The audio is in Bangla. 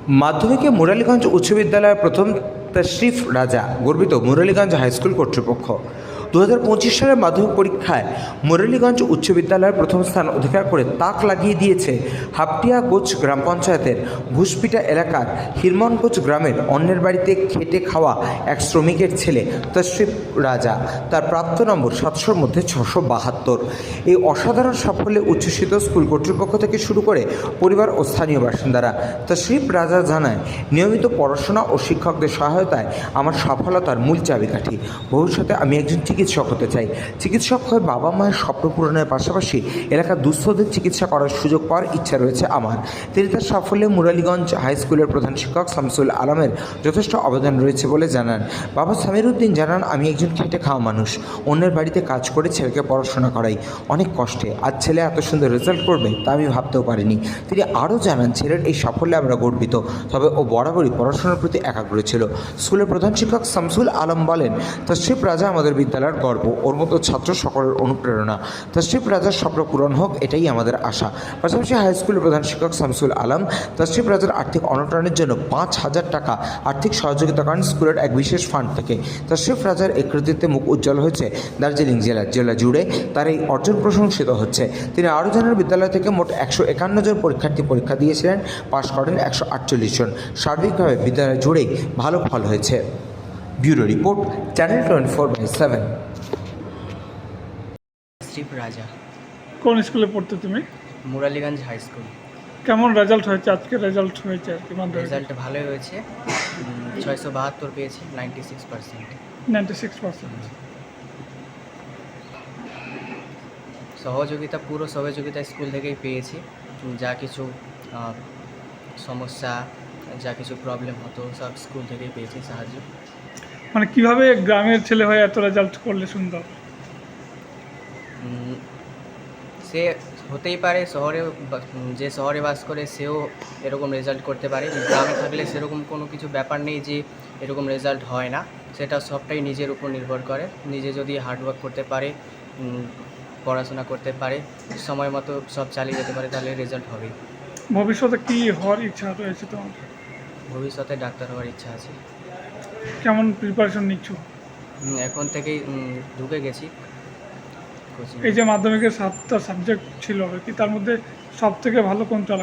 মাধ্যমিকে মুরালীগঞ্জ উচ্চ বিদ্যালয়ের প্রথম তশরিফ রাজা গর্বিত মুরালীগঞ্জ হাইস্কুল কর্তৃপক্ষ। 2025 সালের মাধ্যমিক পরীক্ষায় মুরালীগঞ্জ উচ্চ বিদ্যালয়ের প্রথম স্থান অধিকার করে তাক লাগিয়ে দিয়েছে হাপটিয়াগোচ গ্রাম পঞ্চায়েতের ঘুষপিটা এলাকার হিরমনগোচ গ্রামের অন্যের বাড়িতে খেটে খাওয়া এক শ্রমিকের ছেলে তশরিফ রাজা। তার প্রাপ্ত নম্বর 700-র মধ্যে 672। এই অসাধারণ সাফল্যে উচ্ছ্বসিত স্কুল কর্তৃপক্ষ থেকে শুরু করে পরিবার ও স্থানীয় বাসিন্দারা। তশরিফ রাজা জানায়, নিয়মিত পড়াশোনা ও শিক্ষকদের সহায়তায় আমার সফলতার মূল চাবিকাঠি। ভবিষ্যতে আমি একজন চিকিৎসক হতে চাই। চিকিৎসক হয়ে বাবা মায়ের স্বপ্ন পূরণের পাশাপাশি এলাকার দুস্থদের চিকিৎসা করার সুযোগ পাওয়ার ইচ্ছা রয়েছে আমার। তিনি তার সাফল্যে মুরালীগঞ্জ হাই স্কুলের প্রধান শিক্ষক শামসুল আলমের যথেষ্ট অবদান রয়েছে বলে জানান। বাবা সামির উদ্দিন জানান, আমি একজন খেটে খাওয়া মানুষ, অন্যের বাড়িতে কাজ করে ছেলেকে পড়াশোনা করাই অনেক কষ্টে। আজ ছেলে এত সুন্দর রেজাল্ট করবে তা আমি ভাবতেও পারিনি। তিনি আরও জানান, ছেলের এই সাফল্যে আমরা গর্বিত, তবে ও বরাবরই পড়াশোনার প্রতি একাগ্র ছিল। স্কুলের প্রধান শিক্ষক শামসুল আলম বলেন, তশরিফ রাজা আমাদের বিদ্যালয়ের গর্ব, ওর মতো ছাত্র সকলের অনুপ্রেরণা। তশরিফ রাজার স্বপ্ন পূরণ হোক, এটাই আমাদের আশা। পাশাপাশি হাই স্কুলের প্রধান শিক্ষক শামসুল আলম তশরিফ রাজার আর্থিক অনটনের জন্য 5,000 টাকা আর্থিক সহযোগিতা করেন স্কুলের এক বিশেষ ফান্ড থেকে। তশরিফ রাজার এই কৃতিত্বে মুখ উজ্জ্বল হয়েছে দার্জিলিং জেলা জুড়ে। তার এই অর্জন প্রশংসিত হচ্ছে। তিনি আরও জানান, বিদ্যালয় থেকে মোট 151 জন পরীক্ষার্থী পরীক্ষা দিয়েছিলেন, পাশ করেন 148 জন। সার্বিকভাবে বিদ্যালয় জুড়েই ভালো ফল হয়েছে। Bureau report, channel 24/7। তশরিফ রাজা। কোন স্কুলে পড়তে তুমি? Muraliganj high school. কেমন রেজাল্ট হয়েছে? আজকে রেজাল্ট হয়েছে আর কি রেজাল্ট ভালোই হয়েছে, 672 পেয়েছি, 96%। 96%। পুরো সহযোগিতা স্কুল থেকেই পেয়েছি। যা কিছু সমস্যা, যা কিছু প্রবলেম হতো সব স্কুল থেকেই পেয়েছি সাহায্য। মানে কিভাবে গ্রামের ছেলে হয়ে এত রেজাল্ট করলে সুন্দর? সে হতেই পারে যে শহরে বাস করে সেও এরকম রেজাল্ট করতে পারে। গ্রামে থাকলে সেরকম কোনো কিছু ব্যাপার নেই যে এরকম রেজাল্ট হয় না, সেটা সবটাই নিজের উপর নির্ভর করে। নিজে যদি হার্ডওয়ার্ক করতে পারে, পড়াশোনা করতে পারে, সময় মতো সব চালিয়ে যেতে পারে, তাহলে রেজাল্ট হবেই। ভবিষ্যতে কি হওয়ার ইচ্ছা রয়েছে তোমার? ভবিষ্যতে ডাক্তার হওয়ার ইচ্ছা আছে। কেমন প্রিপারেশন নিচ্ছ? এখন থেকেই ঢুকে গেছি কোচিং। এই যে মাধ্যমিকের 7টা সাবজেক্ট ছিল আর কি, তার মধ্যে সব থেকে ভালো কোনটা